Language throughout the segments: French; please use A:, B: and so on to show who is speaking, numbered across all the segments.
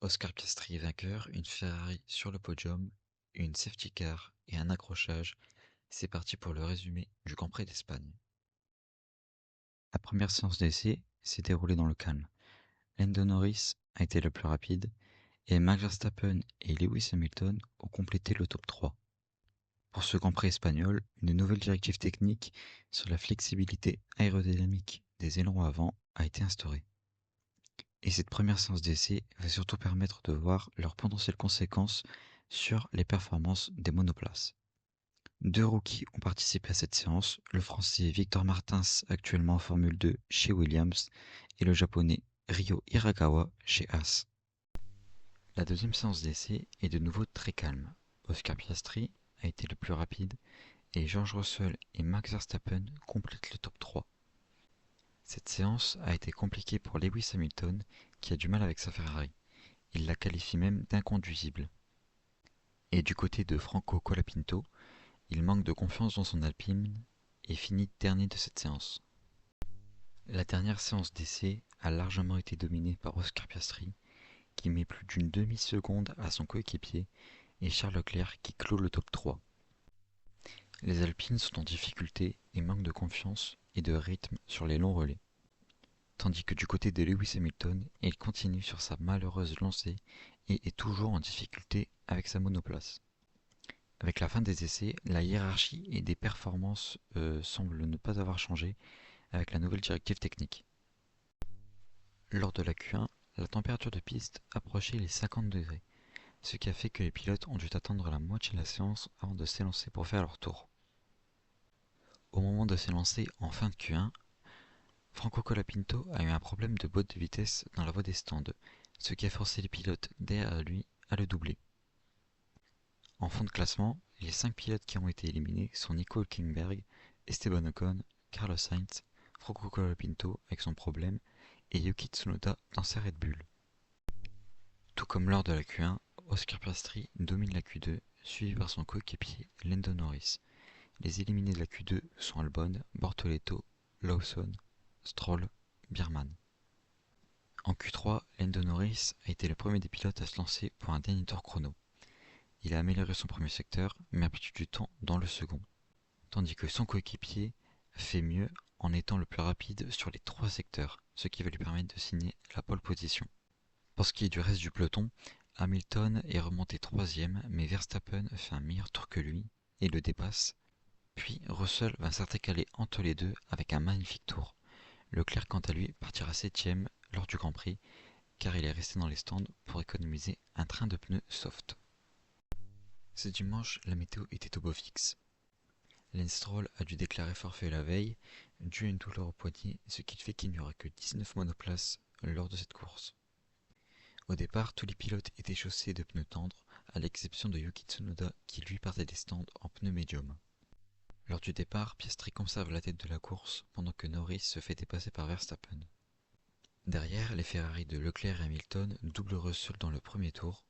A: Oscar Piastri vainqueur, une Ferrari sur le podium, une safety car et un accrochage. C'est parti pour le résumé du Grand Prix d'Espagne. La première séance d'essai s'est déroulée dans le calme. Lando Norris a été le plus rapide et Max Verstappen et Lewis Hamilton ont complété le top 3. Pour ce Grand Prix espagnol, une nouvelle directive technique sur la flexibilité aérodynamique des ailerons avant a été instaurée. Et cette première séance d'essai va surtout permettre de voir leurs potentielles conséquences sur les performances des monoplaces. Deux rookies ont participé à cette séance, le français Victor Martins actuellement en Formule 2 chez Williams et le japonais Ryo Hirakawa chez Haas. La deuxième séance d'essai est de nouveau très calme. Oscar Piastri a été le plus rapide et George Russell et Max Verstappen complètent le top 3. Cette séance a été compliquée pour Lewis Hamilton qui a du mal avec sa Ferrari. Il la qualifie même d'inconduisible. Et du côté de Franco Colapinto, il manque de confiance dans son Alpine et finit dernier de cette séance. La dernière séance d'essai a largement été dominée par Oscar Piastri qui met plus d'une demi-seconde à son coéquipier et Charles Leclerc qui clôt le top 3. Les Alpines sont en difficulté et manquent de confiance et de rythme sur les longs relais. Tandis que du côté de Lewis Hamilton, il continue sur sa malheureuse lancée et est toujours en difficulté avec sa monoplace. Avec la fin des essais, la hiérarchie et des performances semblent ne pas avoir changé avec la nouvelle directive technique. Lors de la Q1, la température de piste approchait les 50 degrés, ce qui a fait que les pilotes ont dû attendre la moitié de la séance avant de s'élancer pour faire leur tour. Au moment de s'élancer en fin de Q1, Franco Colapinto a eu un problème de boîte de vitesse dans la voie des stands, ce qui a forcé les pilotes derrière lui à le doubler. En fond de classement, les 5 pilotes qui ont été éliminés sont Nico Hülkenberg, Esteban Ocon, Carlos Sainz, Franco Colapinto avec son problème et Yuki Tsunoda dans sa Red Bull. Tout comme lors de la Q1, Oscar Piastri domine la Q2, suivi par son coéquipier Lando Norris. Les éliminés de la Q2 sont Albon, Bortoleto, Lawson, Stroll, Biermann. En Q3, Lando Norris a été le premier des pilotes à se lancer pour un dernier tour chrono. Il a amélioré son premier secteur, mais a perdu du temps dans le second, tandis que son coéquipier fait mieux en étant le plus rapide sur les 3 secteurs, ce qui va lui permettre de signer la pole position. Pour ce qui est du reste du peloton, Hamilton est remonté 3ème, mais Verstappen fait un meilleur tour que lui et le dépasse. Puis Russell va s'intercaler entre les deux avec un magnifique tour. Leclerc quant à lui partira 7ème lors du Grand Prix car il est resté dans les stands pour économiser un train de pneus soft. Ce dimanche, la météo était au beau fixe. Lance Stroll a dû déclarer forfait la veille, dû à une douleur au poignet, ce qui fait qu'il n'y aura que 19 monoplaces lors de cette course. Au départ, tous les pilotes étaient chaussés de pneus tendres, à l'exception de Yuki Tsunoda qui lui partait des stands en pneus médium. Lors du départ, Piastri conserve la tête de la course pendant que Norris se fait dépasser par Verstappen. Derrière, les Ferrari de Leclerc et Hamilton doublent Russell dans le premier tour.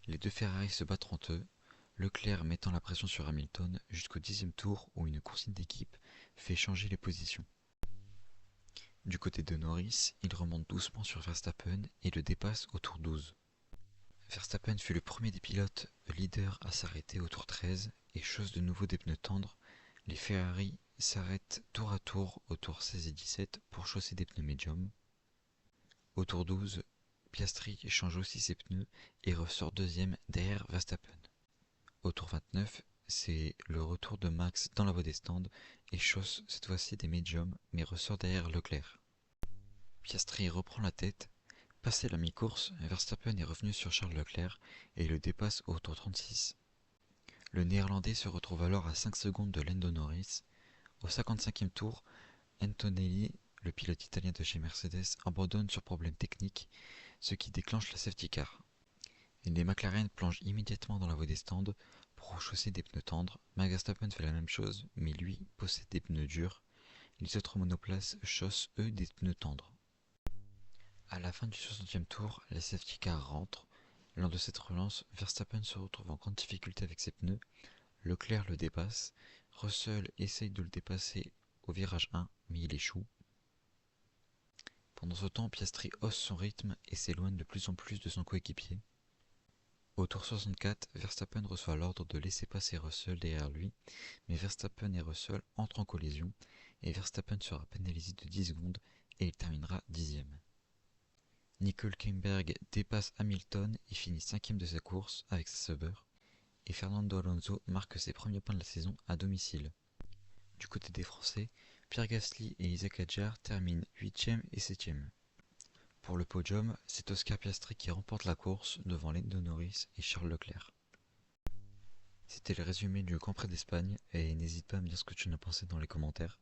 A: Les deux Ferrari se battent entre eux, Leclerc mettant la pression sur Hamilton jusqu'au 10e tour où une consigne d'équipe fait changer les positions. Du côté de Norris, il remonte doucement sur Verstappen et le dépasse au tour 12. Verstappen fut le premier des pilotes leaders à s'arrêter au tour 13 et chose de nouveau des pneus tendres, les Ferrari s'arrêtent tour à tour au tour 16 et 17 pour chausser des pneus médiums. Au tour 12, Piastri change aussi ses pneus et ressort deuxième derrière Verstappen. Au tour 29, c'est le retour de Max dans la voie des stands et chausse cette fois-ci des médiums mais ressort derrière Leclerc. Piastri reprend la tête. Passé la mi-course, Verstappen est revenu sur Charles Leclerc et le dépasse au tour 36. Le Néerlandais se retrouve alors à 5 secondes de Lando Norris. Au 55e tour, Antonelli, le pilote italien de chez Mercedes, abandonne sur problème technique, ce qui déclenche la safety car. Les McLaren plongent immédiatement dans la voie des stands pour chausser des pneus tendres. Max Verstappen fait la même chose, mais lui possède des pneus durs. Les autres monoplaces chaussent eux des pneus tendres. À la fin du 60e tour, la safety car rentre. Lors de cette relance, Verstappen se retrouve en grande difficulté avec ses pneus. Leclerc le dépasse. Russell essaye de le dépasser au virage 1, mais il échoue. Pendant ce temps, Piastri hausse son rythme et s'éloigne de plus en plus de son coéquipier. Au tour 64, Verstappen reçoit l'ordre de laisser passer Russell derrière lui, mais Verstappen et Russell entrent en collision et Verstappen sera pénalisé de 10 secondes et il terminera 10e. Nico Hülkenberg dépasse Hamilton et finit 5e de sa course avec sa Sauber, et Fernando Alonso marque ses premiers points de la saison à domicile. Du côté des Français, Pierre Gasly et Isaac Hadjar terminent 8e et 7e. Pour le podium, c'est Oscar Piastri qui remporte la course devant Lando Norris et Charles Leclerc. C'était le résumé du Grand Prix d'Espagne et n'hésite pas à me dire ce que tu en as pensé dans les commentaires.